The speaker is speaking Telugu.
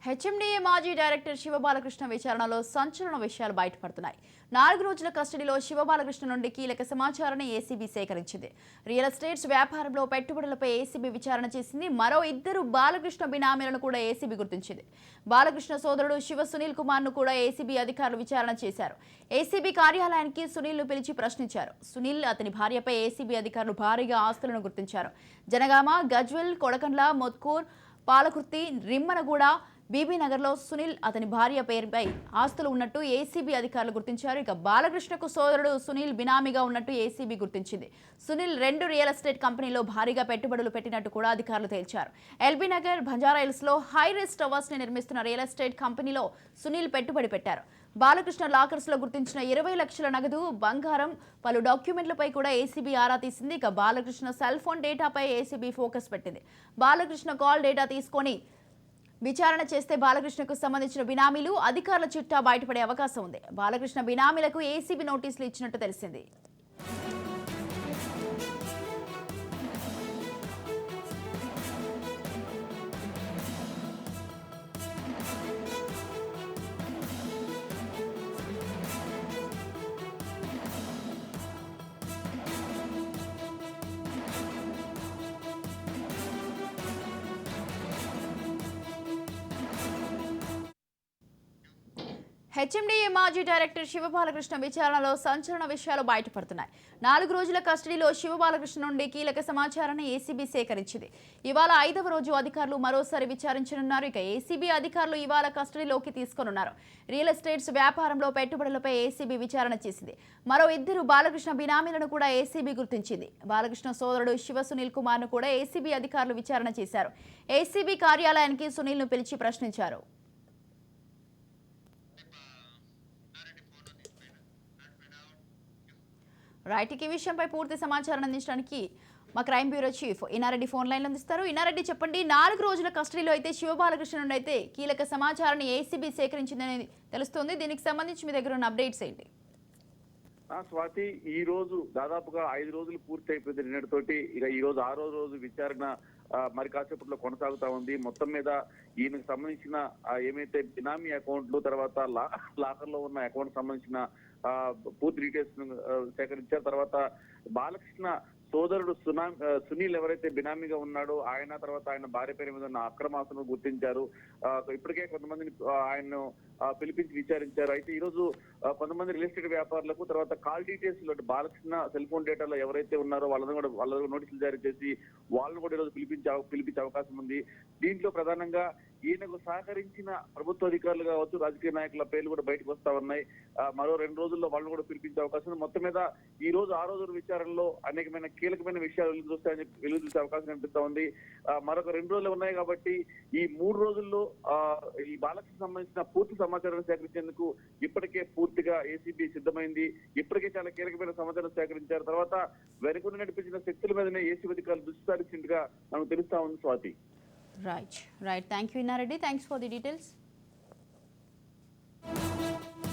హెచ్ఎండిఏ మాజీ డైరెక్టర్ శివబాలకృష్ణ విచారణలో సంచలన విషయాలు బయటపడుతున్నాయి. 4 రోజుల కస్టడీలో శివబాలకృష్ణ నుండి కీలక సమాచారాన్ని ఏసీబీ సేకరించింది. రియల్ ఎస్టేట్స్ వ్యాపారంలో పెట్టుబడులపై ఏసీబీ విచారణ చేసింది. మరో 2 బాలకృష్ణ బినామీలను కూడా ఏసీబీ గుర్తించింది. బాలకృష్ణ సోదరుడు శివ సునీల్ కుమార్ ను కూడా ఏసీబీ అధికారులు విచారణ చేశారు. ఏసీబీ కార్యాలయానికి సునీల్ ను పిలిచి ప్రశ్నించారు. సునీల్, అతని భార్యపై ఏసీబీ అధికారులు భారీగా ఆస్తులను గుర్తించారు. జనగామ, గజ్వెల్, కొడకండ్ల, మొత్కూర్, పాలకుర్తి, రిమ్మనగూడ, బీబీనగర్లో సునీల్, అతని భార్య పేరుపై ఆస్తులు ఉన్నట్టు ఏసీబీ అధికారులు గుర్తించారు. ఇక బాలకృష్ణకు సోదరుడు సునీల్ బినామీగా ఉన్నట్టు ఏసీబీ గుర్తించింది. సునీల్ 2 రియల్ ఎస్టేట్ కంపెనీలో భారీగా పెట్టుబడులు పెట్టినట్టు కూడా అధికారులు తేల్చారు. ఎల్బీ నగర్, బంజారాహిల్స్లో హై రైజ్ టవర్స్ ని నిర్మిస్తున్న రియల్ ఎస్టేట్ కంపెనీలో సునీల్ పెట్టుబడి పెట్టారు. బాలకృష్ణ లాకర్స్ లో గుర్తించిన 20 లక్షల నగదు, బంగారం, పలు డాక్యుమెంట్లపై కూడా ఏసీబీ ఆరా తీసింది. ఇక బాలకృష్ణ సెల్ ఫోన్ డేటాపై ఏసీబీ ఫోకస్ పెట్టింది. బాలకృష్ణ కాల్ డేటా తీసుకొని విచారణ చేస్తే బాలకృష్ణకు సంబంధించిన బినామీలు, అధికారుల చిట్టా బయటపడే అవకాశం ఉంది. బాలకృష్ణ బినామీలకు ఏసీబీ నోటీసులు ఇచ్చినట్టు తెలిసింది. హెచ్ఎండిఏ మాజీ డైరెక్టర్ శివబాలకృష్ణ విచారణలో సంచలన విషయాలు బయటపడుతున్నాయి. 4 రోజుల కస్టడీలో శివబాలకృష్ణ నుండి కీలక సమాచారాన్ని ఏసీబీ సేకరించింది. ఇవాళ 5వ రోజు అధికారులు మరోసారి విచారించనున్నారు. ఇక ఏసీబీ అధికారులు ఇవాళ కస్టడీలోకి తీసుకొనున్నారు. రియల్ ఎస్టేట్స్ వ్యాపారంలో పెట్టుబడులపై ఏసీబీ విచారణ చేసింది. మరో 2 బాలకృష్ణ బినామీలను కూడా ఏసీబీ గుర్తించింది. బాలకృష్ణ సోదరుడు శివ సునీల్ కుమార్ ను కూడా ఏసీబీ అధికారులు విచారణ చేశారు. ఏసీబీ కార్యాలయానికి సునీల్ ను పిలిచి ప్రశ్నించారు. రైట్, ఈ విషయంపై పూర్తి సమాచారం అందించడానికి మా crime bureau chief Inareddy phone లైన్లో అందిస్తారు. ఇనారెడ్డి, చెప్పండి, 4 రోజుల కస్టడీలో అయితే శివబాలకృష్ణ నుండి అయితే కీలక సమాచారాన్ని ఏసీబీ సేకరించిందని తెలుస్తోంది. దీనికి సంబంధించి మీ దగ్గర ఉన్న అప్డేట్స్ ఏంటి? స్వాతి, ఈ రోజు దాదాపుగా 5 రోజులు పూర్తి అయిపోయింది నిన్నటితోటి. ఇక ఈ రోజు 6వ రోజు విచారణ మరి కాసేపట్లో కొనసాగుతా ఉంది. మొత్తం మీద ఈయనకు సంబంధించిన ఏమైతే బినామీ అకౌంట్లు, తర్వాత లాకర్ లో ఉన్న అకౌంట్ సంబంధించిన పూర్తి డీటెయిల్స్ సేకరించారు. తర్వాత బాలకృష్ణ సోదరుడు సునీల్ ఎవరైతే బినామీగా ఉన్నాడో ఆయన, తర్వాత ఆయన భార్య పేరు మీద ఉన్న అక్రమాస్తులను గుర్తించారు. ఇప్పటికే కొంతమందిని ఆయన్ను పిలిపించి విచారించారు. అయితే ఈ రోజు కొంతమంది రియల్ ఎస్టేట్ వ్యాపారులకు, తర్వాత call details Balakrishna cell phone డేటాలో ఎవరైతే ఉన్నారో వాళ్ళ నోటీసులు జారీ చేసి వాళ్ళను కూడా ఈరోజు పిలిపించే అవకాశం ఉంది. దీంట్లో ప్రధానంగా ఈయనకు సహకరించిన ప్రభుత్వ అధికారులు కావచ్చు, రాజకీయ నాయకుల పేర్లు కూడా బయటకు వస్తా ఉన్నాయి. మరో 2 రోజుల్లో వాళ్ళు కూడా పిలిపించే అవకాశం ఉంది. మొత్తం మీద ఈ రోజు 6వ రోజు విచారణలో అనేకమైన కీలకమైన విషయాలు వెలుగు చూసే అవకాశం కనిపిస్తా ఉంది. మరొక 2 రోజులు ఉన్నాయి కాబట్టి ఈ 3 రోజుల్లో ఈ బాలకృష్ణ సంబంధించిన పూర్తి సమాచారాన్ని సేకరించేందుకు ఇప్పటికే పూర్తిగా ఏసీబీ సిద్ధమైంది. ఇప్పటికే చాలా కీలకమైన సమాచారం సేకరించారు. తర్వాత వెనుకొని నడిపించిన శక్తుల మీదనే ఏసీబీ అధికారులు దృష్టి సారించినట్టుగా మనకు తెలుస్తా ఉంది. Swathi, right. Thank you Inna Reddy. Thanks for the details.